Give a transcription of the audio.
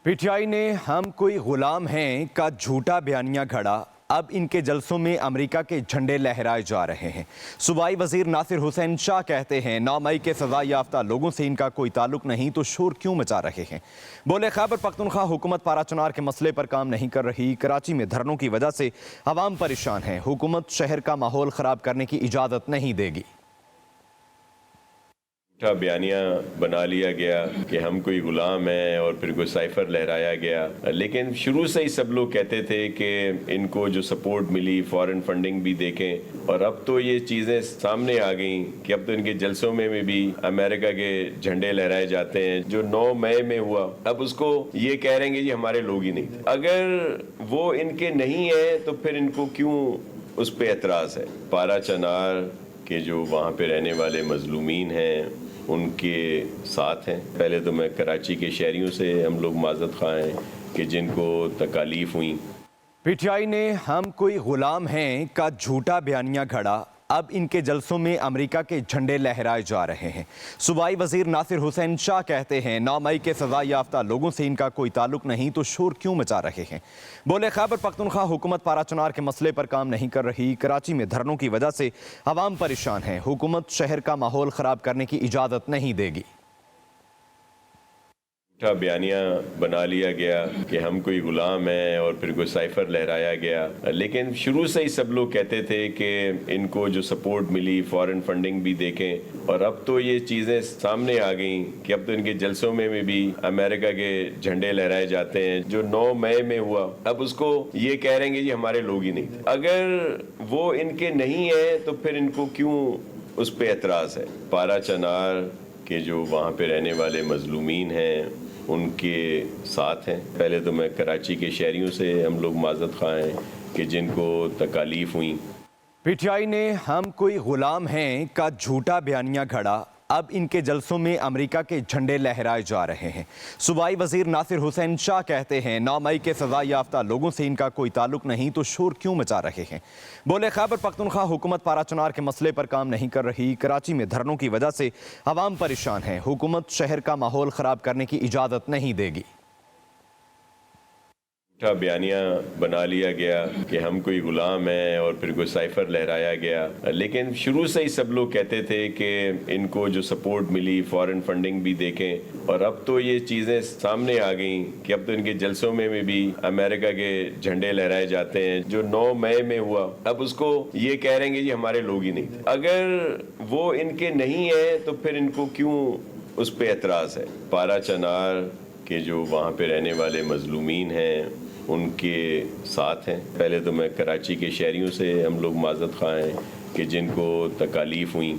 P T I نے ہم کوئی غلام ہیں کا جھوٹا بیانیہ گھڑا، اب ان کے جلسوں میں امریکہ کے جھنڈے لہرائے جا رہے ہیں۔ صوبائی وزیر ناصر حسین شاہ کہتے ہیں 9 مئی کے سزا یافتہ لوگوں سے ان کا کوئی تعلق نہیں تو شور کیوں مچا رہے ہیں۔ بولے خیبر پختونخوا حکومت پارا چنار کے مسئلے پر کام نہیں کر رہی، کراچی میں دھرنوں کی وجہ سے عوام پریشان ہیں، حکومت شہر کا ماحول خراب کرنے کی اجازت نہیں دے گی۔ بیانیہ بنا لیا گیا کہ ہم کوئی غلام ہیں اور پھر کوئی سائفر لہرایا گیا، لیکن شروع سے ہی سب لوگ کہتے تھے کہ ان کو جو سپورٹ ملی فورن فنڈنگ بھی دیکھیں، اور اب تو یہ چیزیں سامنے آ گئیں کہ اب تو ان کے جلسوں میں بھی امریکہ کے جھنڈے لہرائے جاتے ہیں۔ جو 9 مئی میں ہوا، اب اس کو یہ کہہ رہے ہیں کہ یہ ہمارے لوگ ہی نہیں، اگر وہ ان کے نہیں ہیں تو پھر ان کو کیوں اس پہ اعتراض ہے۔ پارا چنار کے جو وہاں پہ رہنے والے مظلومین ہیں ان کے ساتھ ہیں۔ پہلے تو میں کراچی کے شہریوں سے ہم لوگ معذرت خواہ ہیں کہ جن کو تکالیف ہوئیں۔ پی ٹی آئی نے ہم کوئی غلام ہیں کا جھوٹا بیانیہ گھڑا، اب ان کے جلسوں میں امریکہ کے جھنڈے لہرائے جا رہے ہیں۔ صوبائی وزیر ناصر حسین شاہ کہتے ہیں 9 مئی کے سزا یافتہ لوگوں سے ان کا کوئی تعلق نہیں تو شور کیوں مچا رہے ہیں۔ بولے خیبر پختونخوا حکومت پارا چنار کے مسئلے پر کام نہیں کر رہی، کراچی میں دھرنوں کی وجہ سے عوام پریشان ہیں، حکومت شہر کا ماحول خراب کرنے کی اجازت نہیں دے گی۔ بیانیہ بنا لیا گیا کہ ہم کوئی غلام ہیں اور پھر کوئی سائفر لہرایا گیا، لیکن شروع سے ہی سب لوگ کہتے تھے کہ ان کو جو سپورٹ ملی فورن فنڈنگ بھی دیکھیں، اور اب تو یہ چیزیں سامنے آ گئیں کہ اب تو ان کے جلسوں میں بھی امریکہ کے جھنڈے لہرائے جاتے ہیں۔ جو 9 مئی میں ہوا، اب اس کو یہ کہہ رہے ہیں کہ یہ ہمارے لوگ ہی نہیں، اگر وہ ان کے نہیں ہیں تو پھر ان کو کیوں اس پہ اعتراض ہے۔ پارا چنار کے جو وہاں پہ رہنے والے مظلومین ہیں ان کے ساتھ ہیں۔ پہلے تو میں کراچی کے شہریوں سے ہم لوگ معذرت خواہ ہیں کہ جن کو تکالیف ہوئیں۔ پی ٹی آئی نے ہم کوئی غلام ہیں کا جھوٹا بیانیہ گھڑا، اب ان کے جلسوں میں امریکہ کے جھنڈے لہرائے جا رہے ہیں۔ صوبائی وزیر ناصر حسین شاہ کہتے ہیں 9 مئی کے سزا یافتہ لوگوں سے ان کا کوئی تعلق نہیں تو شور کیوں مچا رہے ہیں۔ بولے خیبر پختونخوا حکومت پارا چنار کے مسئلے پر کام نہیں کر رہی، کراچی میں دھرنوں کی وجہ سے عوام پریشان ہیں، حکومت شہر کا ماحول خراب کرنے کی اجازت نہیں دے گی۔ بیانیہ بنا لیا گیا کہ ہم کوئی غلام ہیں اور پھر کوئی سائفر لہرایا گیا، لیکن شروع سے ہی سب لوگ کہتے تھے کہ ان کو جو سپورٹ ملی فورن فنڈنگ بھی دیکھیں، اور اب تو یہ چیزیں سامنے آ گئیں کہ اب تو ان کے جلسوں میں بھی امریکہ کے جھنڈے لہرائے جاتے ہیں۔ جو 9 مئی میں ہوا، اب اس کو یہ کہہ رہے ہیں کہ یہ ہمارے لوگ ہی نہیں، اگر وہ ان کے نہیں ہیں تو پھر ان کو کیوں اس پہ اعتراض ہے۔ پارا چنار کے جو وہاں پہ رہنے والے مظلومین ہیں ان کے ساتھ ہیں۔ پہلے تو میں کراچی کے شہریوں سے ہم لوگ معذرت خواہ ہیں کہ جن کو تکالیف ہوئیں۔